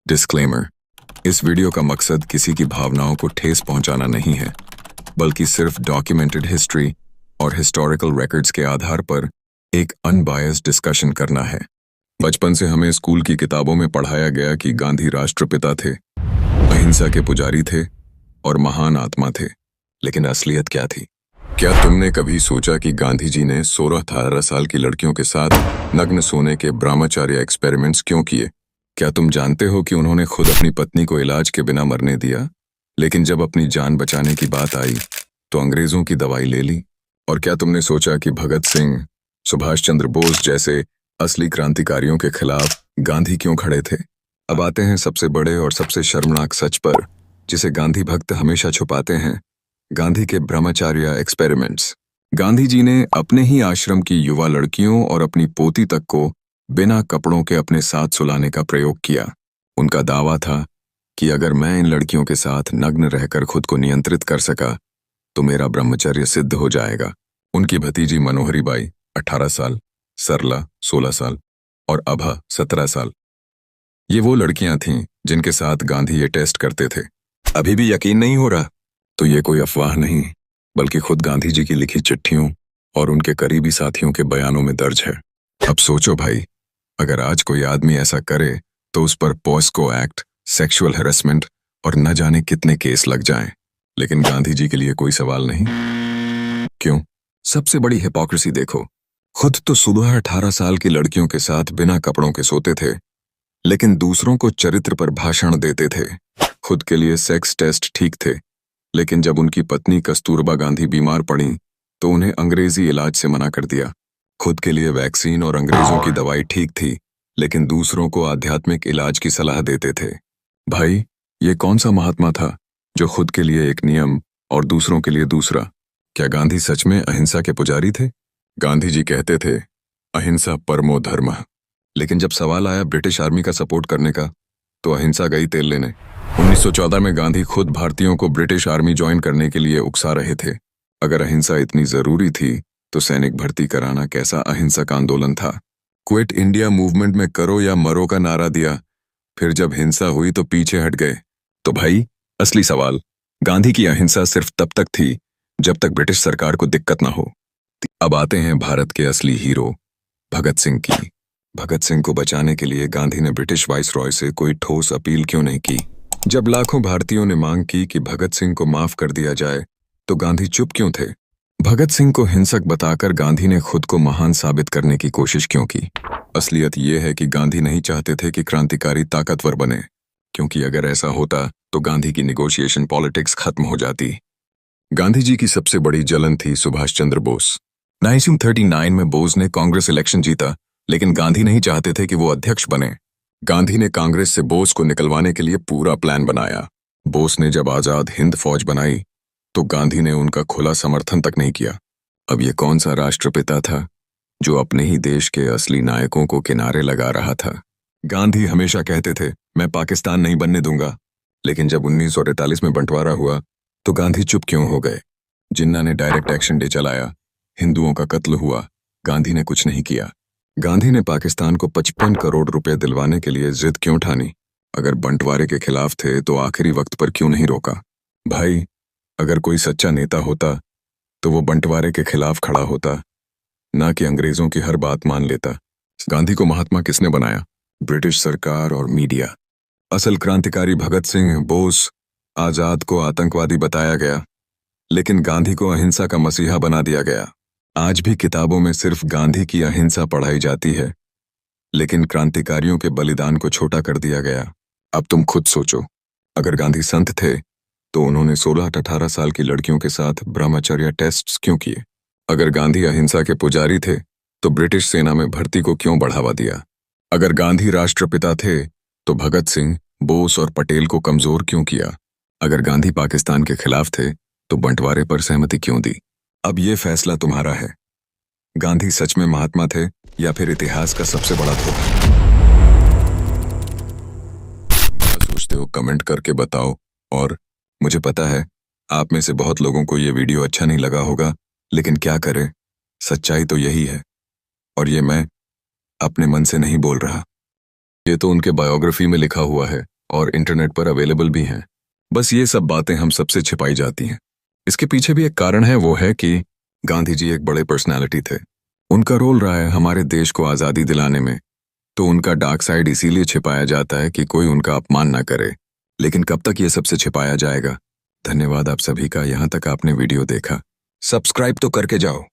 Disclaimer. इस video का मकसद किसी की भावनाओं को ठेस पहुंचाना नहीं है, बल्कि सिर्फ डॉक्यूमेंटेड हिस्ट्री और हिस्टोरिकल रिकॉर्ड्स के आधार पर एक अनबायस्ड डिस्कशन करना है। बचपन से हमें स्कूल की किताबों में पढ़ाया गया कि गांधी राष्ट्रपिता थे, अहिंसा के पुजारी थे और महान आत्मा थे। लेकिन असलियत क्या थी? क्या तुमने कभी सोचा कि गांधी जी ने 16-18 साल की लड़कियों के साथ नग्न सोने के ब्रह्मचर्य एक्सपेरिमेंट्स क्यों किए? क्या तुम जानते हो कि उन्होंने खुद अपनी पत्नी को इलाज के बिना मरने दिया, लेकिन जब अपनी जान बचाने की बात आई तो अंग्रेजों की दवाई ले ली? और क्या तुमने सोचा कि भगत सिंह, सुभाष चंद्र बोस जैसे असली क्रांतिकारियों के खिलाफ गांधी क्यों खड़े थे? अब आते हैं सबसे बड़े और सबसे शर्मनाक सच पर, जिसे गांधी भक्त हमेशा छुपाते हैं। गांधी के ब्रह्मचर्य एक्सपेरिमेंट्स। गांधी जी ने अपने ही आश्रम की युवा लड़कियों और अपनी पोती तक को बिना कपड़ों के अपने साथ सुलाने का प्रयोग किया। उनका दावा था कि अगर मैं इन लड़कियों के साथ नग्न रहकर खुद को नियंत्रित कर सका तो मेरा ब्रह्मचर्य सिद्ध हो जाएगा। उनकी भतीजी मनोहरी बाई 18 साल, सरला 16 साल और अभा 17 साल, ये वो लड़कियां थीं जिनके साथ गांधी ये टेस्ट करते थे। अभी भी यकीन नहीं हो रहा? तो ये कोई अफवाह नहीं, बल्कि खुद गांधी जी की लिखी चिट्ठियों और उनके करीबी साथियों के बयानों में दर्ज है। अब सोचो भाई, अगर आज कोई आदमी ऐसा करे तो उस पर पॉस्को एक्ट, सेक्सुअल हैरेसमेंट और न जाने कितने केस लग जाएं। लेकिन गांधी जी के लिए कोई सवाल नहीं। क्यों? सबसे बड़ी हिपोक्रेसी देखो। खुद तो सुबह 18 साल की लड़कियों के साथ बिना कपड़ों के सोते थे, लेकिन दूसरों को चरित्र पर भाषण देते थे। खुद के लिए सेक्स टेस्ट ठीक थे, लेकिन जब उनकी पत्नी कस्तूरबा गांधी बीमार पड़ी तो उन्हें अंग्रेजी इलाज से मना कर दिया। खुद के लिए वैक्सीन और अंग्रेजों की दवाई ठीक थी, लेकिन दूसरों को आध्यात्मिक इलाज की सलाह देते थे। भाई, ये कौन सा महात्मा था जो खुद के लिए एक नियम और दूसरों के लिए दूसरा? क्या गांधी सच में अहिंसा के पुजारी थे? गांधी जी कहते थे, अहिंसा परमो धर्म। लेकिन जब सवाल आया ब्रिटिश आर्मी का सपोर्ट करने का, तो अहिंसा गई तेल लेने। 1914 में गांधी खुद भारतीयों को ब्रिटिश आर्मी ज्वाइन करने के लिए उकसा रहे थे। अगर अहिंसा इतनी जरूरी थी तो सैनिक भर्ती कराना कैसा अहिंसक आंदोलन था? क्विट इंडिया मूवमेंट में करो या मरो का नारा दिया, फिर जब हिंसा हुई तो पीछे हट गए। तो भाई, असली सवाल, गांधी की अहिंसा सिर्फ तब तक थी जब तक ब्रिटिश सरकार को दिक्कत ना हो। अब आते हैं भारत के असली हीरो, भगत सिंह की। भगत सिंह को बचाने के लिए गांधी ने ब्रिटिश वाइसरॉय से कोई ठोस अपील क्यों नहीं की? जब लाखों भारतीयों ने मांग की कि भगत सिंह को माफ कर दिया जाए, तो गांधी चुप क्यों थे? भगत सिंह को हिंसक बताकर गांधी ने खुद को महान साबित करने की कोशिश क्यों की? असलियत यह है कि गांधी नहीं चाहते थे कि क्रांतिकारी ताकतवर बने, क्योंकि अगर ऐसा होता तो गांधी की निगोशिएशन पॉलिटिक्स खत्म हो जाती। गांधी जी की सबसे बड़ी जलन थी सुभाष चंद्र बोस। 1939 में बोस ने कांग्रेस इलेक्शन जीता, लेकिन गांधी नहीं चाहते थे कि वो अध्यक्ष बने। गांधी ने कांग्रेस से बोस को निकलवाने के लिए पूरा प्लान बनाया। बोस ने जब आजाद हिंद फौज बनाई तो गांधी ने उनका खुला समर्थन तक नहीं किया। अब ये कौन सा राष्ट्रपिता था जो अपने ही देश के असली नायकों को किनारे लगा रहा था? गांधी हमेशा कहते थे, मैं पाकिस्तान नहीं बनने दूंगा। लेकिन जब 1943 में बंटवारा हुआ तो गांधी चुप क्यों हो गए? जिन्ना ने डायरेक्ट एक्शन डे चलाया, हिंदुओं का कत्ल हुआ, गांधी ने कुछ नहीं किया। गांधी ने पाकिस्तान को 55 करोड़ रुपए दिलवाने के लिए जिद क्यों ठानी? अगर बंटवारे के खिलाफ थे तो आखिरी वक्त पर क्यों नहीं रोका? भाई, अगर कोई सच्चा नेता होता तो वो बंटवारे के खिलाफ खड़ा होता, ना कि अंग्रेजों की हर बात मान लेता। गांधी को महात्मा किसने बनाया? ब्रिटिश सरकार और मीडिया। असल क्रांतिकारी भगत सिंह, बोस, आजाद को आतंकवादी बताया गया, लेकिन गांधी को अहिंसा का मसीहा बना दिया गया। आज भी किताबों में सिर्फ गांधी की अहिंसा पढ़ाई जाती है, लेकिन क्रांतिकारियों के बलिदान को छोटा कर दिया गया। अब तुम खुद सोचो, अगर गांधी संत थे तो उन्होंने 16-18 साल की लड़कियों के साथ ब्रह्मचर्य टेस्ट्स क्यों किए? अगर गांधी अहिंसा के पुजारी थे तो ब्रिटिश सेना में भर्ती को क्यों बढ़ावा दिया? अगर गांधी राष्ट्रपिता थे तो भगत सिंह, बोस और पटेल को कमजोर क्यों किया? अगर गांधी पाकिस्तान के खिलाफ थे तो बंटवारे पर सहमति क्यों दी? अब ये फैसला तुम्हारा है। गांधी सच में महात्मा थे या फिर इतिहास का सबसे बड़ा धोखा? क्या सोचते हो कमेंट करके बताओ। और मुझे पता है आप में से बहुत लोगों को ये वीडियो अच्छा नहीं लगा होगा, लेकिन क्या करें, सच्चाई तो यही है। और ये मैं अपने मन से नहीं बोल रहा, ये तो उनके बायोग्राफी में लिखा हुआ है। और इंटरनेट पर अवेलेबल भी हैं। बस ये सब बातें हम सबसे छिपाई जाती हैं। इसके पीछे भी एक कारण है, वो है कि गांधी जी एक बड़े पर्सनालिटी थे। उनका रोल रहा है हमारे देश को आज़ादी दिलाने में, तो उनका डार्क साइड इसीलिए छिपाया जाता है कि कोई उनका अपमान ना करे। लेकिन कब तक ये सबसे छिपाया जाएगा? धन्यवाद आप सभी का, यहाँ तक आपने वीडियो देखा। सब्सक्राइब तो करके जाओ।